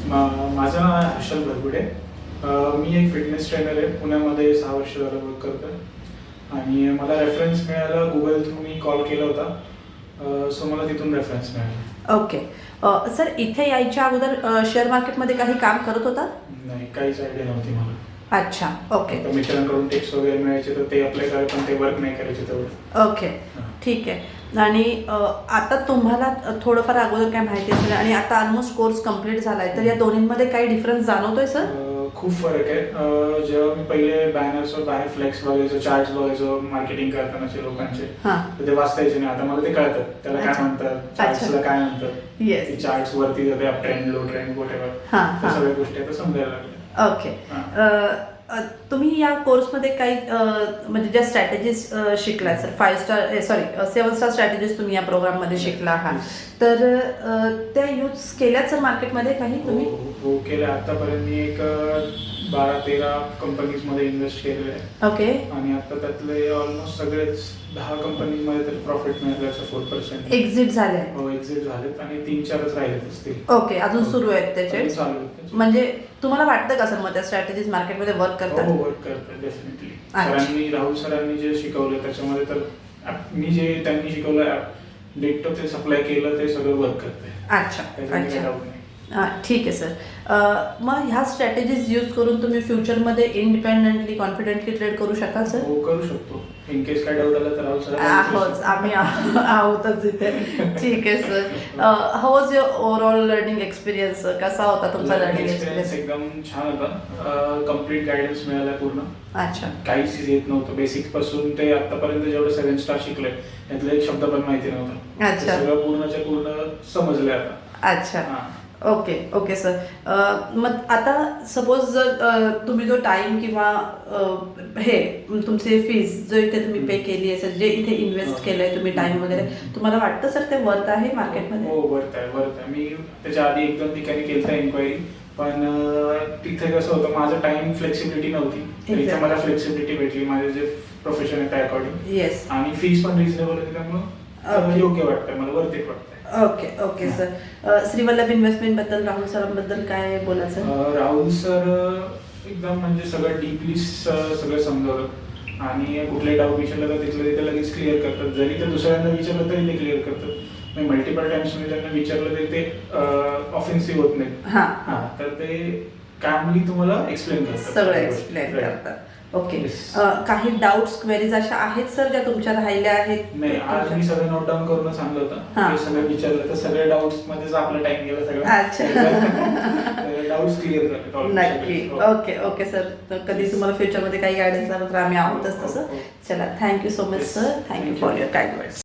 माझं नाव आहे हर्षल भरगुडे. मी एक फिटनेस ट्रेनर आहे. पुण्यामध्ये 6 वर्ष झालं वर्क करतो आहे आणि मला रेफरन्स मिळाला गुगल थ्रू. मी कॉल केला होता, सो मला तिथून रेफरन्स मिळाला. ओके. सर, इथे यायच्या अगोदर शेअर मार्केटमध्ये काही काम करत होता? नाही, काहीच आयडिया नव्हती मला. अच्छा, ओके. मित्रांकडून टिप्स वगैरे मिळायचे तर ते अप्लाय करायचे, पण ते वर्क नाही करायचे तेवढं. ओके, ठीक आहे. आणि आता तुम्हाला थोडंफार अगोदर काय माहिती असेल आणि आता ऑलमोस्ट कोर्स कंप्लीट झाला आहे, तर या दोन्हींमध्ये काही डिफरन्स जाणवतोय सर? खूप फरक आहे. जेव्हा मी पहिले बॅनर्सवर बाहेर फ्लेक्स बघायचो, चार्ट्स बघायचो मार्केटिंग करतानाचे लोकांचे, तर ते वाचतायचे नाही. आता मला ते कळतं त्याला काय म्हणतात, चार्ट्सला काय म्हणतात. येस. चार्ट्स वरती जाते, up trend, low trend, whatever, त्या सगळ्या गोष्टी आता समजायला लागल्या. ओके. तुम्ही या कोर्समध्ये काही म्हणजे ज्या स्ट्रॅटेजीज शिकलाय सर, 7 स्टार स्ट्रॅटेजीज तुम्ही या प्रोग्राममध्ये शिकला आहात, तर त्या यूज केल्याच सर मार्केटमध्ये काही तुम्ही? हो, केल्या. आतापर्यंत मी एक 12-13 कंपनीजमध्ये इन्व्हेस्ट केलेले आहे. ओके. आणि आता त्यातले ऑलमोस्ट सगळेच 10 कंपनीजमध्ये तरी प्रॉफिट मिळाल्याचं 4%. एक्झिट झाले? हो, एक्झिट झालेत आणि 3-4च राहिलेत असतील. ओके, अजून सुरू आहेत त्याचे? चालू आहेत. म्हणजे तुम्हाला वाटतं का सर मग त्या स्ट्रॅटेजीज मार्केटमध्ये वर्क करतात? हो, वर्क करतात डेफिनेटली. सरांनी, राहुल सरांनी जे शिकवलं त्याच्यामध्ये तर मी जे त्यांनी शिकवलं डिक्टो ते सप्लाय केलं ते सगळं वर्क करतंय. अच्छा, त्याच्यामध्ये डाऊट नाही. ठीक आहे सर. मग ह्या स्ट्रॅटेजीज यूज करून तुम्ही फ्युचरमध्ये इंडिपेंडेंटली, कॉन्फिडेंटली ट्रेड करू शकाल सर? हो, करू शकतो. इन केस काय डाऊट आला तर राहुल सर आहोत, आम्ही आहोतच इथे. ठीक आहे sir. How was your overall learning experience? कसा होता तुमचा लर्निंग एक्सपिरियन्स? एकदम छान होता. कम्प्लीट गायडन्स मिळाला पूर्ण. अच्छा. काहीच येत नव्हतं. बेसिक पासून ते आतापर्यंत जेवढं 7 स्टार शिकले यातला एक शब्द पण माहिती नव्हता. अच्छा. सगळं पूर्णच्या पूर्ण समजले आता. अच्छा. Okay sir. मग आता सपोज जर तुम्ही जो टाइम किंवा हे तुमचे फीज जो इथे तुम्ही पे केली असेल, जे इथे इन्व्हेस्ट केलंय तुम्ही टाइम वगैरे, तुम्हाला वाटतं सर ते वर्थ आहे मार्केटमध्ये? हो, वर्थ आहे. मी त्याच्या आधी 1-2 ठिकाणी केलं इन्क्वायरी, पण तिथे कसं होतं, माझं टाइम फ्लेक्सिबिलिटी नव्हती. तर इथे मला फ्लेक्सिबिलिटी भेटली माझे जे प्रोफेशन आहे त्या अकॉर्डिंग. येस. आणि फीस पण रिझनेबल होती, त्यामुळे योग्य वाटतंय मला, वर्थ इट वाटतंय. Okay sir. श्रीवल्लभ इन्व्हेस्टमेंट बद्दल, राहुल सरांबद्दल काय बोलायचं? राहुल सर एकदम म्हणजे सगळं डीपली सगळं समजावलं आणि कुठलाही डाऊट विचारलं तर तिथलं तिथे लगेच क्लिअर करतात. जरी ते दुसऱ्यांना विचारलं तरी ते क्लिअर करतात. मल्टिपल टाइम्स मी त्यांना विचारलं तरी ते ऑफेन्सिव्ह होत नाही. तर ते कामली तुम्हाला एक्सप्लेन करतात, सगळं एक्सप्लेन करतात. ओके. काही डाऊट्स, क्वेरीज अशा आहेत सर ज्या तुमच्या राहिल्या आहेत? नाही, आज मी सगळं नोट डाऊन करून सांगलं होतं. ते सगळं विचारलं तर सगळे डाऊट्स मध्येच आपला टाइम गेला सगळं. अच्छा. डाऊट्स क्लिअर करतात नक्की. Okay sir. कधी तुम्हाला फ्युचरमध्ये काही गायडन्स लागलं तर आम्ही आहोतच तसं. चला, thank you so much sir. Thank you for your kind words.